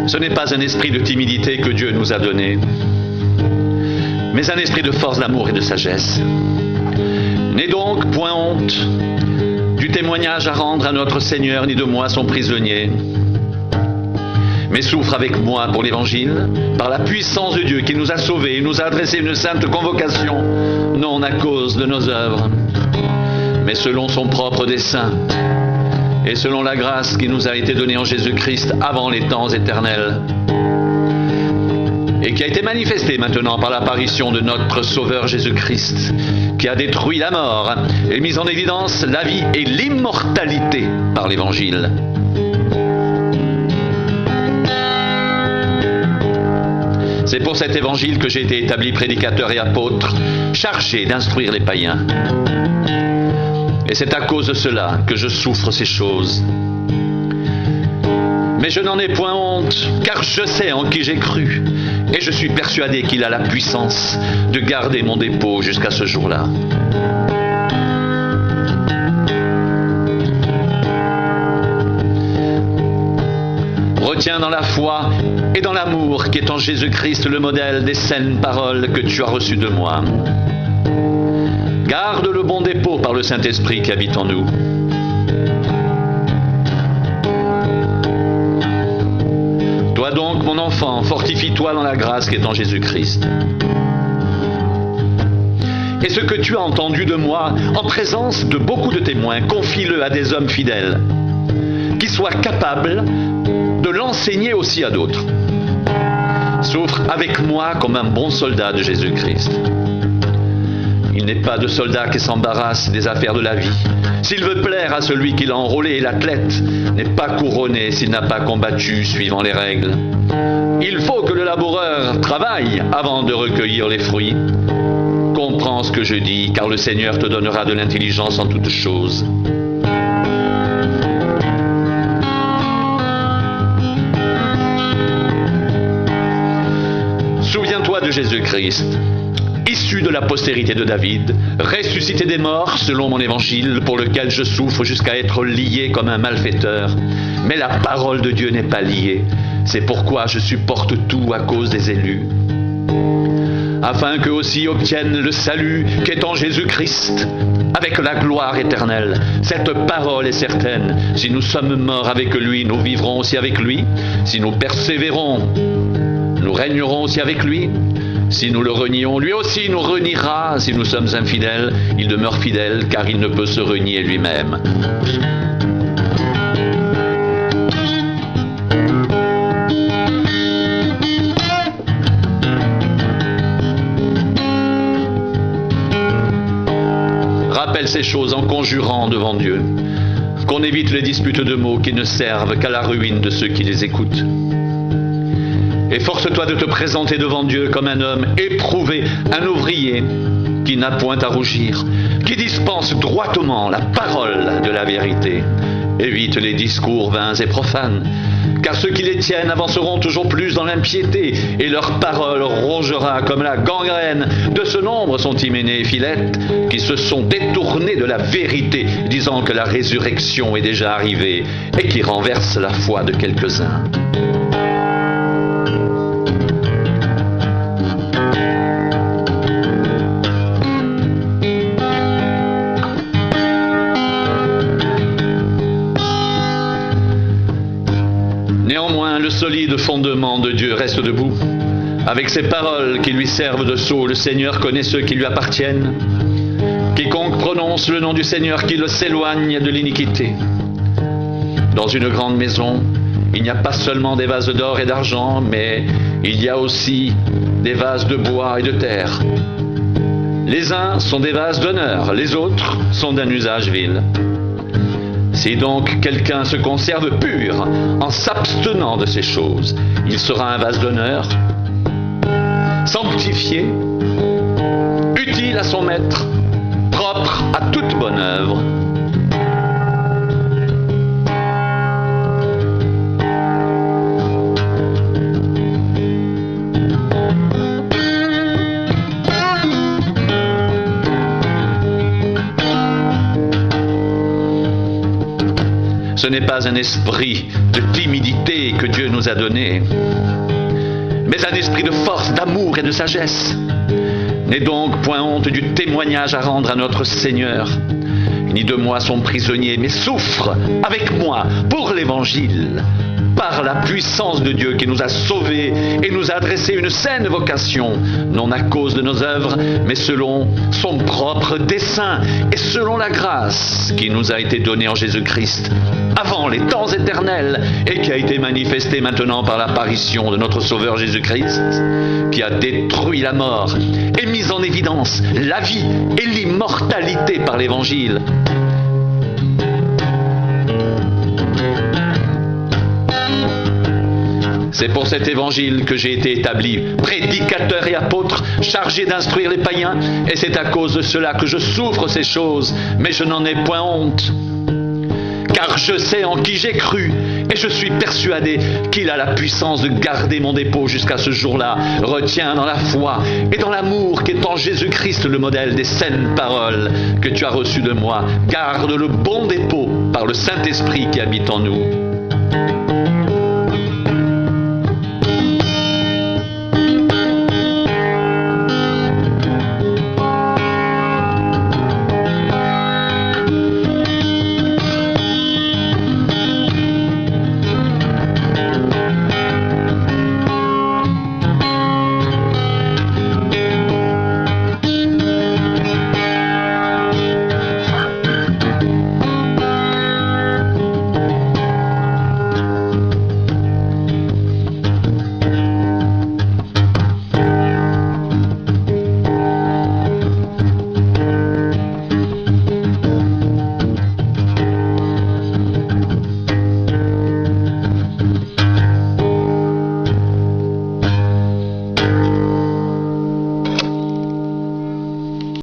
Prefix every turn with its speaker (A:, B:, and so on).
A: Ce n'est pas un esprit de timidité que Dieu nous a donné, mais un esprit de force, d'amour et de sagesse. N'aie donc point honte du témoignage à rendre à notre Seigneur, ni de moi son prisonnier, mais souffre avec moi pour l'Évangile, par la puissance de Dieu qui nous a sauvés et nous a adressé une sainte convocation, non à cause de nos œuvres, mais selon son propre dessein, et selon la grâce qui nous a été donnée en Jésus-Christ avant les temps éternels, et qui a été manifestée maintenant par l'apparition de notre Sauveur Jésus-Christ, qui a détruit la mort et mis en évidence la vie et l'immortalité par l'Évangile. C'est pour cet Évangile que j'ai été établi prédicateur et apôtre, chargé d'instruire les païens. Et c'est à cause de cela que je souffre ces choses. Mais je n'en ai point honte, car je sais en qui j'ai cru, et je suis persuadé qu'il a la puissance de garder mon dépôt jusqu'à ce jour-là. Retiens dans la foi et dans l'amour qui est en Jésus-Christ le modèle des saines paroles que tu as reçues de moi. Garde le bon dépôt par le Saint-Esprit qui habite en nous. Toi donc, mon enfant, fortifie-toi dans la grâce qui est en Jésus-Christ. Et ce que tu as entendu de moi, en présence de beaucoup de témoins, confie-le à des hommes fidèles, qui soient capables de l'enseigner aussi à d'autres. Souffre avec moi comme un bon soldat de Jésus-Christ. Il n'est pas de soldat qui s'embarrasse des affaires de la vie. S'il veut plaire à celui qui l'a enrôlé, l'athlète n'est pas couronné s'il n'a pas combattu suivant les règles. Il faut que le laboureur travaille avant de recueillir les fruits. Comprends ce que je dis, car le Seigneur te donnera de l'intelligence en toutes choses. Souviens-toi de Jésus-Christ, issu de la postérité de David, ressuscité des morts selon mon évangile, pour lequel je souffre jusqu'à être lié comme un malfaiteur. Mais la parole de Dieu n'est pas liée. C'est pourquoi je supporte tout à cause des élus, afin qu'eux aussi obtiennent le salut qu'est en Jésus-Christ, avec la gloire éternelle. Cette parole est certaine. Si nous sommes morts avec lui, nous vivrons aussi avec lui. Si nous persévérons, nous régnerons aussi avec lui. Si nous le renions, lui aussi nous reniera. Si nous sommes infidèles, il demeure fidèle, car il ne peut se renier lui-même. Rappelle ces choses en conjurant devant Dieu, qu'on évite les disputes de mots qui ne servent qu'à la ruine de ceux qui les écoutent. Efforce-toi de te présenter devant Dieu comme un homme éprouvé, un ouvrier qui n'a point à rougir, qui dispense droitement la parole de la vérité. Évite les discours vains et profanes, car ceux qui les tiennent avanceront toujours plus dans l'impiété, et leur parole rongera comme la gangrène. De ce nombre sont Hyménée et Philette, qui se sont détournés de la vérité, disant que la résurrection est déjà arrivée, et qui renversent la foi de quelques-uns. Néanmoins, le solide fondement de Dieu reste debout. Avec ses paroles qui lui servent de sceau, le Seigneur connaît ceux qui lui appartiennent. Quiconque prononce le nom du Seigneur, qu'il s'éloigne de l'iniquité. Dans une grande maison, il n'y a pas seulement des vases d'or et d'argent, mais il y a aussi des vases de bois et de terre. Les uns sont des vases d'honneur, les autres sont d'un usage vil. Si donc quelqu'un se conserve pur en s'abstenant de ces choses, il sera un vase d'honneur, sanctifié, utile à son maître, propre à toute bonne œuvre. Ce n'est pas un esprit de timidité que Dieu nous a donné, mais un esprit de force, d'amour et de sagesse. N'aie donc point honte du témoignage à rendre à notre Seigneur, ni de moi son prisonnier, mais souffre avec moi pour l'Évangile, par la puissance de Dieu qui nous a sauvés et nous a adressé une saine vocation, non à cause de nos œuvres, mais selon son propre dessein et selon la grâce qui nous a été donnée en Jésus-Christ, avant les temps éternels, et qui a été manifestée maintenant par l'apparition de notre Sauveur Jésus-Christ, qui a détruit la mort et mis en évidence la vie et l'immortalité par l'Évangile. C'est pour cet évangile que j'ai été établi, prédicateur et apôtre, chargé d'instruire les païens, et c'est à cause de cela que je souffre ces choses, mais je n'en ai point honte. Car je sais en qui j'ai cru, et je suis persuadé qu'il a la puissance de garder mon dépôt jusqu'à ce jour-là. Retiens dans la foi et dans l'amour qu'est en Jésus-Christ le modèle des saines paroles que tu as reçues de moi. Garde le bon dépôt par le Saint-Esprit qui habite en nous.